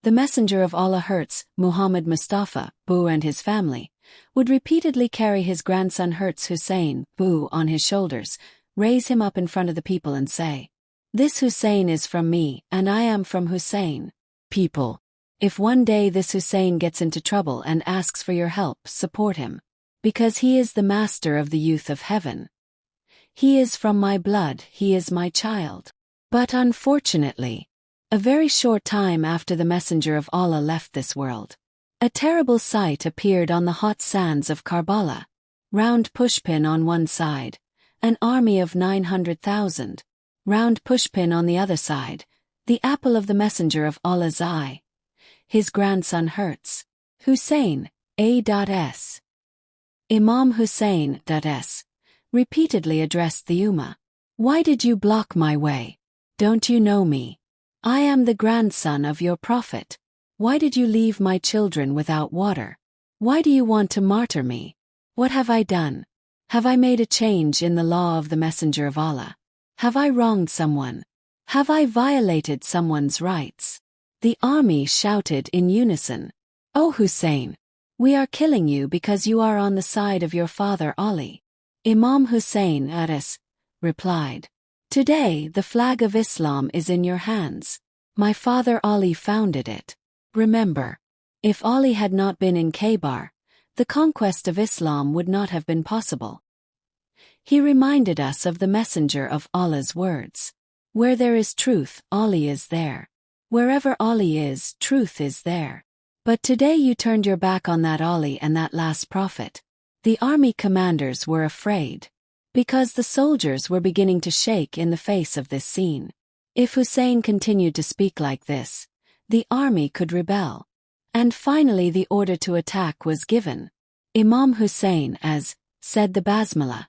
The Messenger of Allah Hertz, Muhammad Mustafa, Boo and his family, would repeatedly carry his grandson Hertz Hussein, Boo, on his shoulders, raise him up in front of the people and say, "This Hussein is from me, and I am from Hussein. People, if one day this Hussein gets into trouble and asks for your help, support him, because he is the master of the youth of heaven. He is from my blood, he is my child." But unfortunately, a very short time after the Messenger of Allah left this world, a terrible sight appeared on the hot sands of Karbala. Round Pushpin on one side, an army of 900,000. Round Pushpin on the other side, the apple of the Messenger of Allah's eye, his grandson Hertz. Hussein, A.S. Imam Hussain, A.S. repeatedly addressed the Ummah. "Why did you block my way? Don't you know me? I am the grandson of your Prophet. Why did you leave my children without water? Why do you want to martyr me? What have I done? Have I made a change in the law of the Messenger of Allah? Have I wronged someone? Have I violated someone's rights?" The army shouted in unison, "O Hussein, we are killing you because you are on the side of your father Ali." Imam Hussain A.S. replied, "Today the flag of Islam is in your hands. My father Ali founded it. Remember, if Ali had not been in Khaybar, the conquest of Islam would not have been possible." He reminded us of the Messenger of Allah's words, "Where there is truth, Ali is there. Wherever Ali is, truth is there." But today you turned your back on that Ali and that last prophet. The army commanders were afraid, because the soldiers were beginning to shake in the face of this scene. If Hussein continued to speak like this, the army could rebel. And finally the order to attack was given. Imam Hussain as said the Basmala.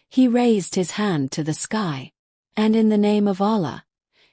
He raised his hand to the sky, and in the name of Allah,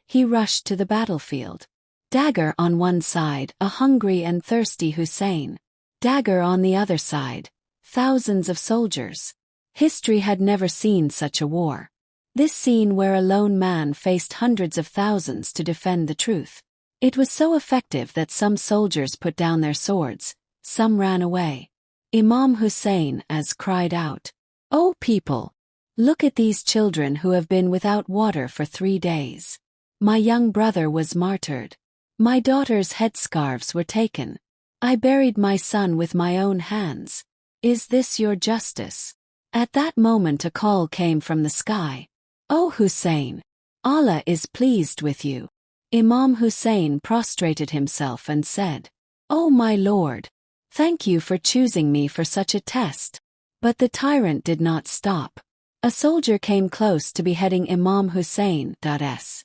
he rushed to the battlefield. Dagger on one side, a hungry and thirsty Hussein. Dagger on the other side, thousands of soldiers. History had never seen such a war. This scene where a lone man faced hundreds of thousands to defend the truth. It was so effective that some soldiers put down their swords, some ran away. Imam Hussain as cried out, "O people! Look at these children who have been without water for 3 days. My young brother was martyred. My daughter's headscarves were taken. I buried my son with my own hands. Is this your justice?" At that moment a call came from the sky. "O Hussein! Allah is pleased with you." Imam Hussain prostrated himself and said, "O my Lord, thank you for choosing me for such a test." But the tyrant did not stop. A soldier came close to beheading Imam Hussain A.S.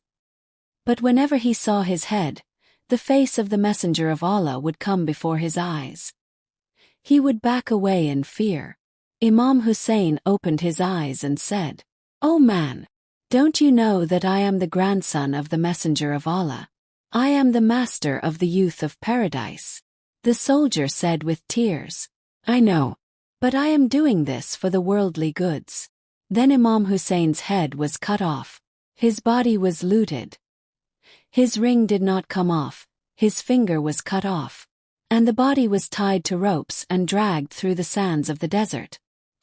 But whenever he saw his head, the face of the Messenger of Allah would come before his eyes. He would back away in fear. Imam Hussain opened his eyes and said, "O man! Don't you know that I am the grandson of the Messenger of Allah? I am the master of the youth of paradise." The soldier said with tears, "I know, but I am doing this for the worldly goods." Then Imam Hussein's head was cut off. His body was looted. His ring did not come off, his finger was cut off. And the body was tied to ropes and dragged through the sands of the desert.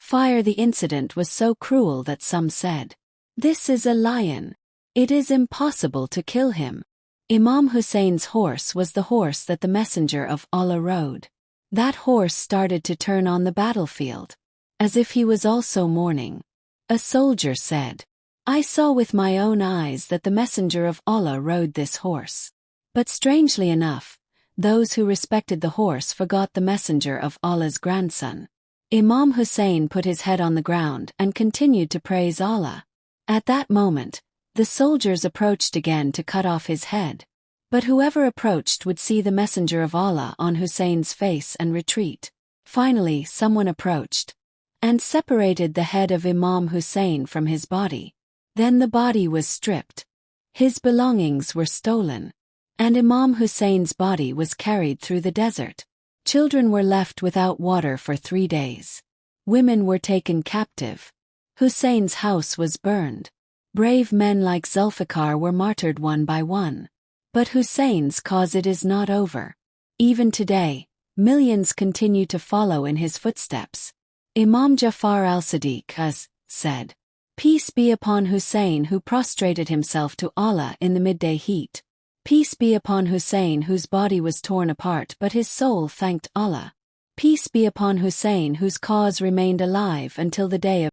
The incident was so cruel that some said, "This is a lion. It is impossible to kill him." Imam Hussein's horse was the horse that the Messenger of Allah rode. That horse started to turn on the battlefield, as if he was also mourning. A soldier said, "I saw with my own eyes that the Messenger of Allah rode this horse." But strangely enough, those who respected the horse forgot the Messenger of Allah's grandson. Imam Hussain put his head on the ground and continued to praise Allah. At that moment, the soldiers approached again to cut off his head. But whoever approached would see the Messenger of Allah on Hussein's face and retreat. Finally, someone approached and separated the head of Imam Hussain from his body. Then the body was stripped. His belongings were stolen. And Imam Hussein's body was carried through the desert. Children were left without water for 3 days. Women were taken captive. Hussein's house was burned. Brave men like Zulfikar were martyred one by one. But Hussein's cause it is not over. Even today, millions continue to follow in his footsteps. Imam Jafar al-Sadiq has said, "Peace be upon Hussein who prostrated himself to Allah in the midday heat. Peace be upon Hussein whose body was torn apart but his soul thanked Allah. Peace be upon Hussein whose cause remained alive until the day of